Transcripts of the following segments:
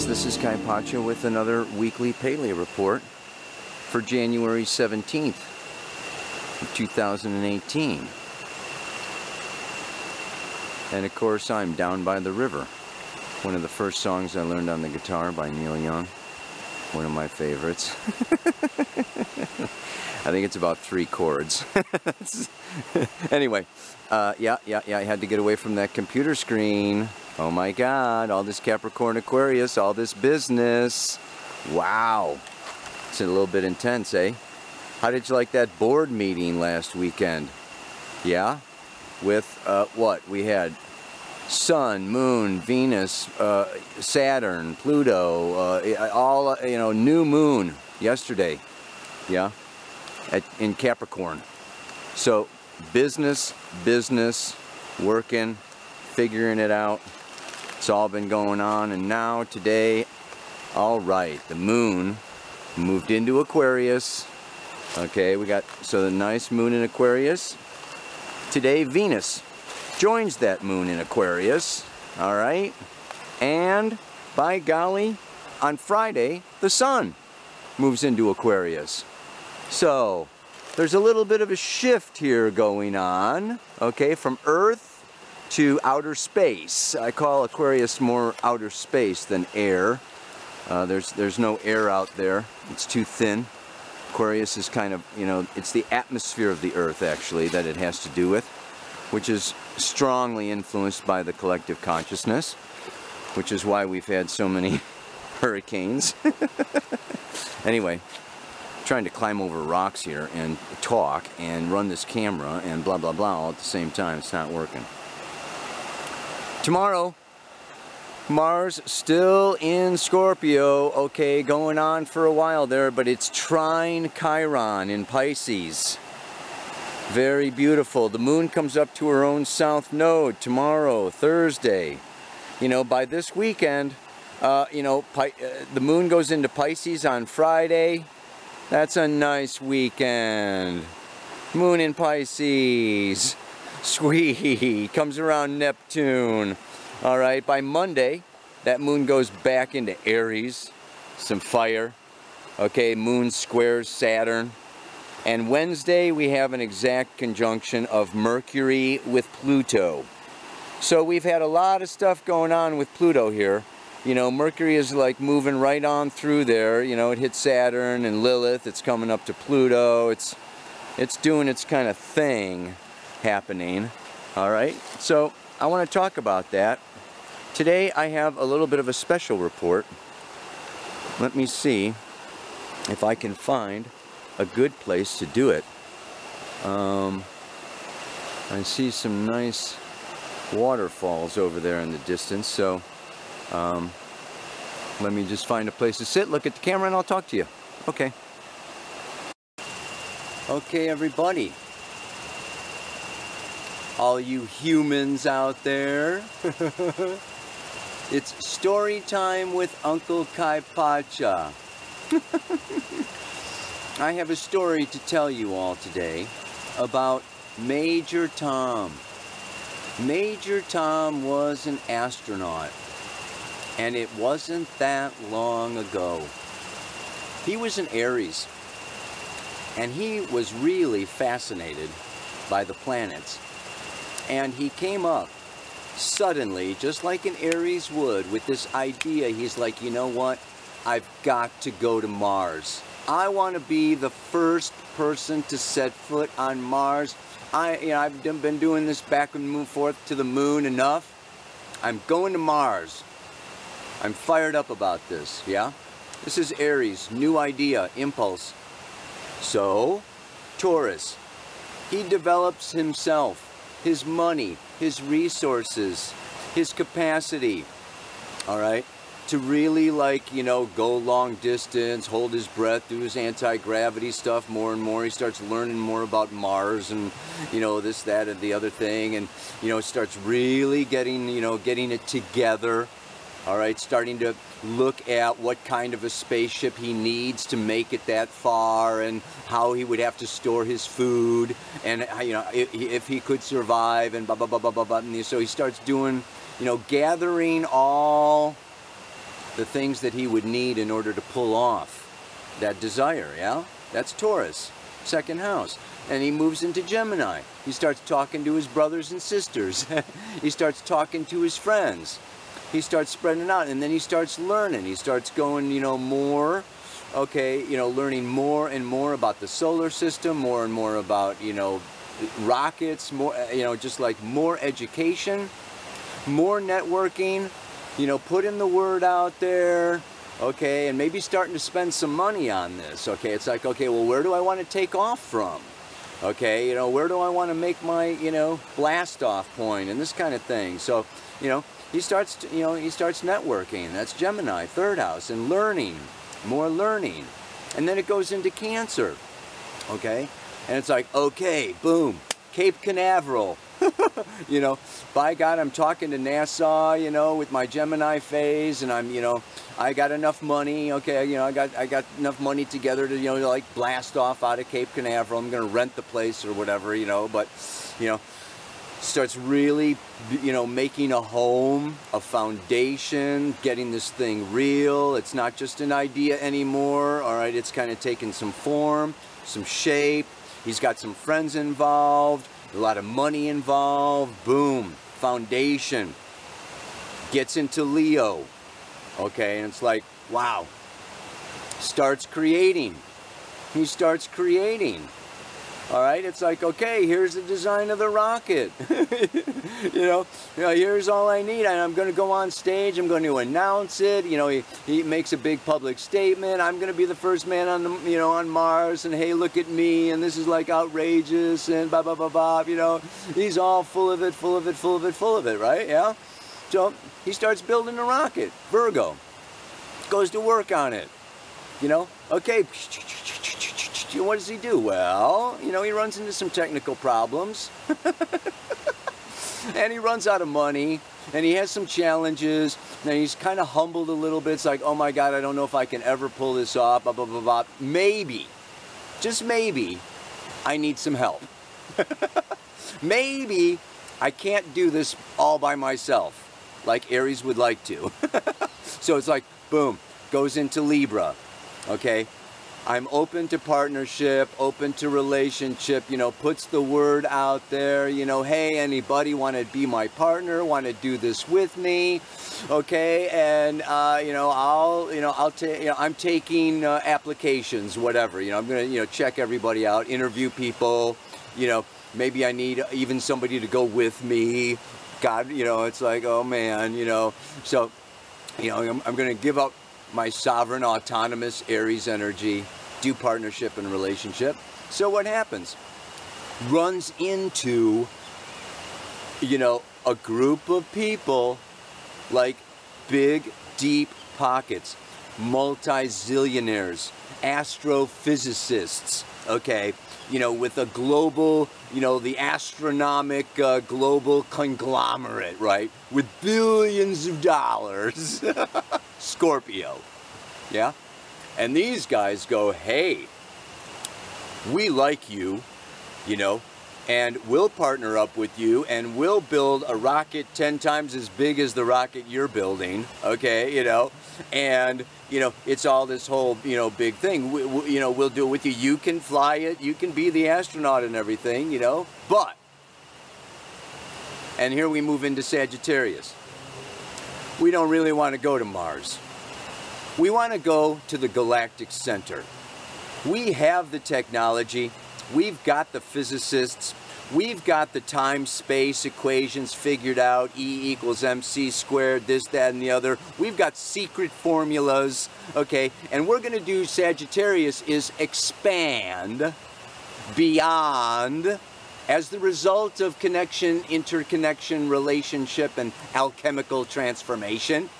this is Kaypacha with another weekly Paleo report for January 17th of 2018. And of course I'm Down by the River, one of the first songs I learned on the guitar by Neil Young, one of my favorites. I think it's about 3 chords. Anyway, yeah, I had to get away from that computer screen. Oh my God, all this Capricorn Aquarius, all this business. Wow. It's a little bit intense, eh? How did you like that board meeting last weekend? Yeah? With, what? We had Sun, Moon, Venus, Saturn, Pluto, all, new moon yesterday. Yeah? In Capricorn. So, business, working, figuring it out. It's all been going on, and now today, all right, the moon moved into Aquarius. Okay, we got, so the nice moon in Aquarius. Today, Venus joins that moon in Aquarius, all right? And, by golly, on Friday, the sun moves into Aquarius. So, there's a little bit of a shift here going on, okay, from Earth to outer space. I call Aquarius more outer space than air. There's no air out there. It's too thin. Aquarius is kind of, it's the atmosphere of the Earth, actually, that it has to do with, which is strongly influenced by the collective consciousness, which is why we've had so many hurricanes. Anyway, trying to climb over rocks here and talk and run this camera and blah blah blah all at the same time. It's not working. Tomorrow, Mars still in Scorpio, okay, going on for a while there, but it's trine Chiron in Pisces. Very beautiful. The moon comes up to her own south node tomorrow, Thursday. By this weekend, the moon goes into Pisces on Friday. That's a nice weekend. Moon in Pisces. Sweet. Comes around Neptune. Alright, by Monday, that moon goes back into Aries. Some fire. Okay, moon squares Saturn. And Wednesday, we have an exact conjunction of Mercury with Pluto. So we've had a lot of stuff going on with Pluto here. Mercury is like moving right on through there. It hits Saturn and Lilith. It's coming up to Pluto. It's doing its kind of thing happening. All right. So I want to talk about that. Today I have a little bit of a special report. Let me see if I can find a good place to do it. I see some nice waterfalls over there in the distance. So let me just find a place to sit, look at the camera, and I'll talk to you. Okay. Okay, everybody. All you humans out there. It's story time with Uncle Kaypacha. I have a story to tell you all today about Major Tom. Major Tom was an astronaut. And it wasn't that long ago. He was an Aries, and he was really fascinated by the planets. And he came up suddenly, just like an Aries would, with this idea. He's like, you know what? I've got to go to Mars. I want to be the first person to set foot on Mars. I've been doing this back and forth to the moon enough. I'm going to Mars. I'm fired up about this, yeah? This is Aries, new idea, impulse. So, Taurus, he develops himself, his money, his resources, his capacity, all right? To really, go long distance, hold his breath, do his anti-gravity stuff more and more. He starts learning more about Mars and, this, that, and the other thing. And, starts really getting it together. All right, starting to look at what kind of a spaceship he needs to make it that far, and how he would have to store his food, and if he could survive, and blah blah blah blah blah blah. And so he starts doing, gathering all the things that he would need in order to pull off that desire, yeah? That's Taurus, second house. And he moves into Gemini. He starts talking to his brothers and sisters. He starts talking to his friends. He starts spreading out, and then he starts learning. He starts going, you know, more, okay, you know, learning more and more about the solar system, more and more about, you know, rockets, more, you know, just like more education, more networking, you know, putting the word out there, okay, and maybe starting to spend some money on this, okay? It's like, okay, well, where do I want to take off from? Okay, you know, where do I want to make my, you know, blast off point and this kind of thing. So, you know, he starts networking. That's Gemini, third house, and learning, more learning. And then it goes into Cancer, okay? And it's like, okay, boom, Cape Canaveral. You know, by God, I'm talking to Nassau, you know, with my Gemini phase, and I'm, you know, I got enough money, okay, you know, I got enough money together to, you know, like blast off out of Cape Canaveral. I'm going to rent the place or whatever, you know, but, you know, starts really, you know, making a home, a foundation, getting this thing real. It's not just an idea anymore, all right, it's kind of taking some form, some shape. He's got some friends involved, a lot of money involved, boom, foundation. Gets into Leo, okay, and it's like, wow, starts creating. He starts creating. All right, it's like, okay, here's the design of the rocket. you know, here's all I need. And I'm going to go on stage. I'm going to announce it. You know, he makes a big public statement. I'm going to be the first man on the, you know, on Mars. And hey, look at me. And this is like outrageous. And blah blah blah blah. You know, he's all full of it, full of it, full of it, full of it. Right? Yeah. So he starts building a rocket. Virgo goes to work on it. You know, okay. What does he do? Well, you know, he runs into some technical problems. And he runs out of money. And he has some challenges. And he's kind of humbled a little bit. It's like, oh my God, I don't know if I can ever pull this off. Blah, blah, blah, blah. Maybe, just maybe, I need some help. Maybe I can't do this all by myself, like Aries would like to. So it's like, boom, goes into Libra. Okay, I'm open to partnership, open to relationship, you know, puts the word out there, you know, hey, anybody want to be my partner, want to do this with me, okay, and, you know, I'm taking applications, whatever, you know, I'm going to, you know, check everybody out, interview people, you know, maybe I need even somebody to go with me, God, you know, it's like, oh man, you know, so, you know, I'm going to give up my sovereign, autonomous Aries energy, do partnership and relationship. So what happens? Runs into, you know, a group of people like big, deep pockets, multi-zillionaires, astrophysicists, okay, you know, with a global, you know, the astronomic global conglomerate, right, with billions of dollars. Scorpio, yeah? And these guys go, hey, we like you, you know, and we'll partner up with you and we'll build a rocket 10 times as big as the rocket you're building, okay, you know, and, you know, it's all this whole, you know, big thing. You know, we'll do it with you. You can fly it, you can be the astronaut and everything, you know, but, and here we move into Sagittarius. We don't really want to go to Mars. We want to go to the galactic center. We have the technology. We've got the physicists. We've got the time-space equations figured out. E equals mc squared, this, that, and the other. We've got secret formulas, okay? And we're going to do Sagittarius is expand beyond. As the result of connection, interconnection, relationship, and alchemical transformation,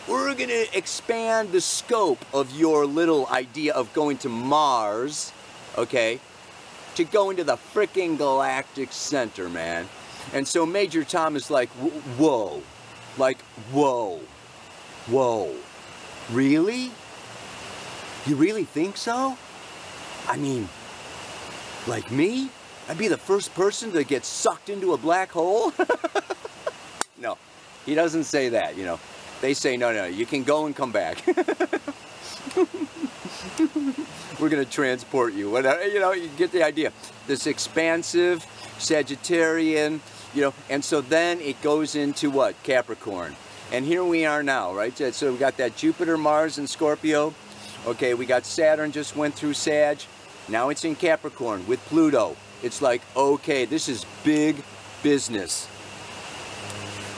we're going to expand the scope of your little idea of going to Mars, okay, to go into the frickin' galactic center, man. And so Major Tom is like, whoa, like, whoa, whoa, really? You really think so? I mean, like me? I'd be the first person to get sucked into a black hole? No, he doesn't say that, you know. They say, no, no, you can go and come back. We're going to transport you. Whatever, you know, you get the idea. This expansive Sagittarian, you know, and so then it goes into what? Capricorn. And here we are now, right? So we got that Jupiter, Mars, and Scorpio. Okay, we got Saturn just went through Sag. Now it's in Capricorn with Pluto. It's like, okay, this is big business.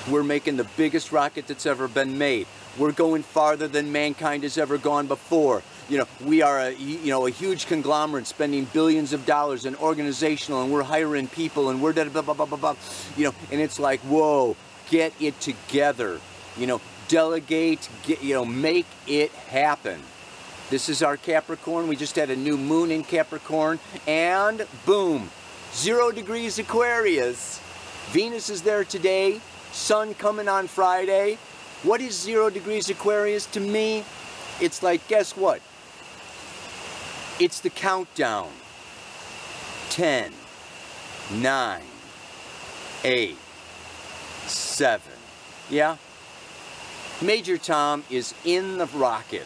We're making the biggest rocket that's ever been made. We're going farther than mankind has ever gone before. You know, we are a huge conglomerate spending billions of dollars and organizational, and we're hiring people, and we're blah, blah, blah, blah, blah. You know, and it's like, whoa, get it together. You know, delegate, make it happen. This is our Capricorn. We just had a new moon in Capricorn, and boom, 0 degrees Aquarius. Venus is there today, Sun coming on Friday. What is 0 degrees Aquarius to me? It's like, guess what? It's the countdown. 10, 9, 8, 7. Yeah? Major Tom is in the rocket.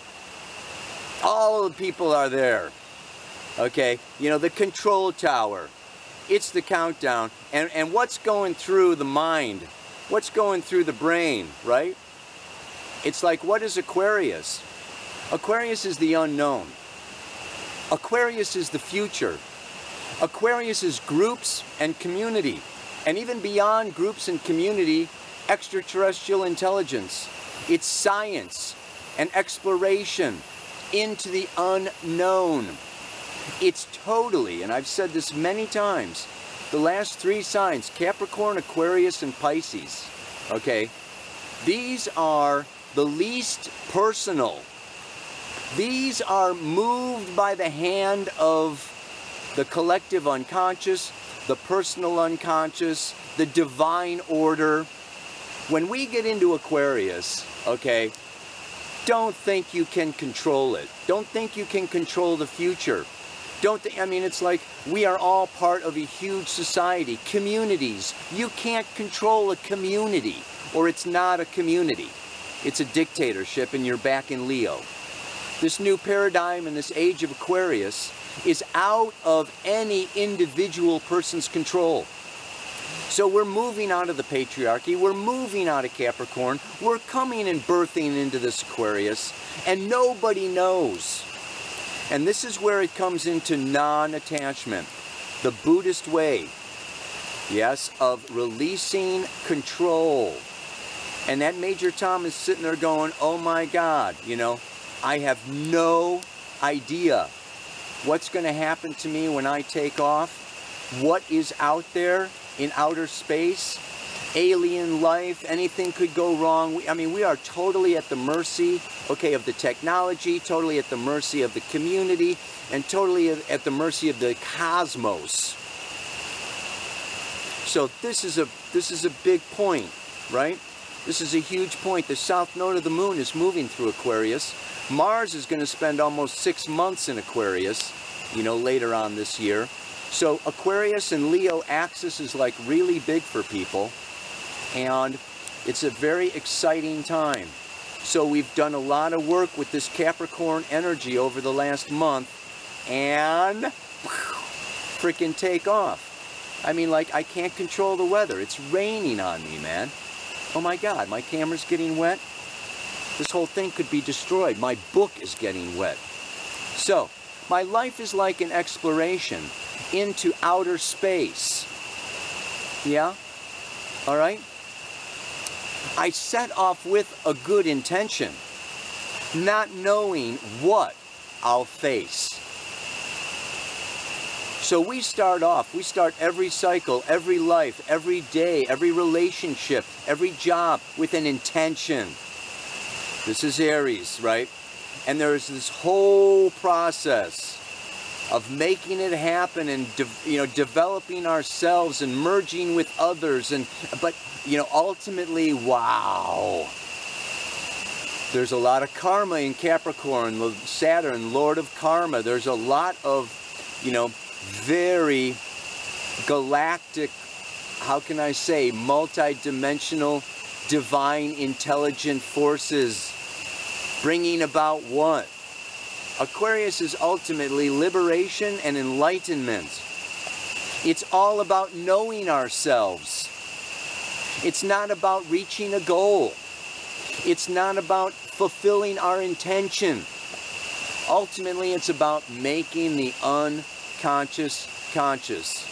All the people are there. Okay? You know, the control tower. It's the countdown. And what's going through the mind? What's going through the brain, right? It's like, what is Aquarius? Aquarius is the unknown. Aquarius is the future. Aquarius is groups and community. And even beyond groups and community, extraterrestrial intelligence. It's science and exploration into the unknown. It's totally, and I've said this many times, the last 3 signs, Capricorn, Aquarius, and Pisces, okay? These are the least personal. These are moved by the hand of the collective unconscious, the personal unconscious, the divine order. When we get into Aquarius, okay, don't think you can control it. Don't think you can control the future. I mean, it's like we are all part of a huge society, communities. You can't control a community, or it's not a community. It's a dictatorship, and you're back in Leo. This new paradigm in this age of Aquarius is out of any individual person's control. So we're moving out of the patriarchy, we're moving out of Capricorn, we're coming and birthing into this Aquarius, and nobody knows. And this is where it comes into non-attachment, the Buddhist way, yes, of releasing control. And that Major Tom is sitting there going, oh my God, you know, I have no idea what's going to happen to me when I take off, what is out there in outer space, alien life, anything could go wrong. I mean, we are totally at the mercy, okay, of the technology, totally at the mercy of the community, and totally at the mercy of the cosmos. So this is a big point, right? This is a huge point. The south node of the moon is moving through Aquarius. Mars is going to spend almost 6 months in Aquarius, you know, later on this year. So Aquarius and Leo axis is like really big for people, and it's a very exciting time. So we've done a lot of work with this Capricorn energy over the last month, and freaking take off. I mean, like, I can't control the weather. It's raining on me, man. Oh my God, my camera's getting wet. This whole thing could be destroyed. My book is getting wet. So, my life is like an exploration into outer space. Yeah? All right? I set off with a good intention, not knowing what I'll face. So we start every cycle, every life, every day, every relationship, every job with an intention. This is Aries, right? And there's this whole process of making it happen and developing ourselves and merging with others, but ultimately, wow, there's a lot of karma in Capricorn. Saturn, Lord of Karma. There's a lot of very galactic, how can I say, multi-dimensional divine intelligent forces bringing about what? Aquarius is ultimately liberation and enlightenment. It's all about knowing ourselves. It's not about reaching a goal. It's not about fulfilling our intention. Ultimately, it's about making the unconscious conscious.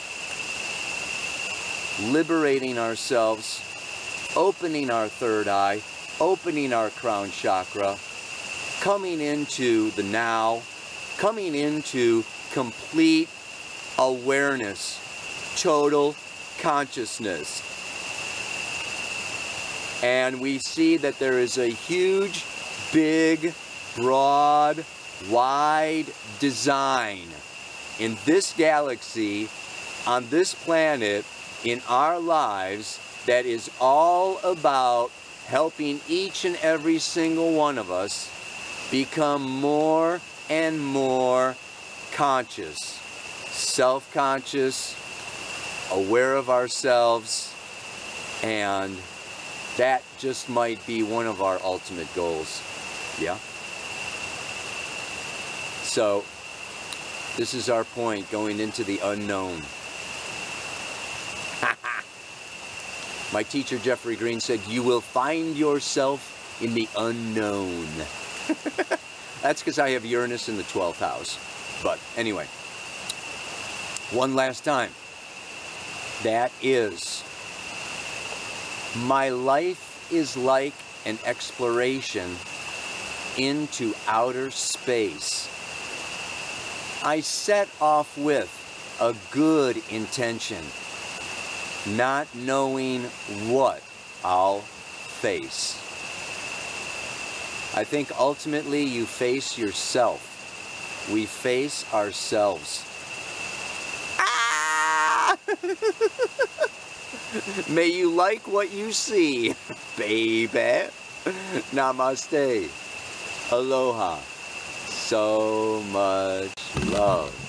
Liberating ourselves, opening our third eye, opening our crown chakra, coming into the now, coming into complete awareness, total consciousness. And we see that there is a huge, big, broad, wide design in this galaxy, on this planet, in our lives, that is all about helping each and every single one of us become more and more conscious, self-conscious, aware of ourselves, and that just might be one of our ultimate goals. Yeah? So, this is our point, going into the unknown. My teacher Jeffrey Green said, you will find yourself in the unknown. That's because I have Uranus in the 12th house. But anyway, one last time. That is, my life is like an exploration into outer space. I set off with a good intention, not knowing what I'll face. I think ultimately you face yourself. We face ourselves. Ah! May you like what you see, baby. Namaste. Aloha. So much love.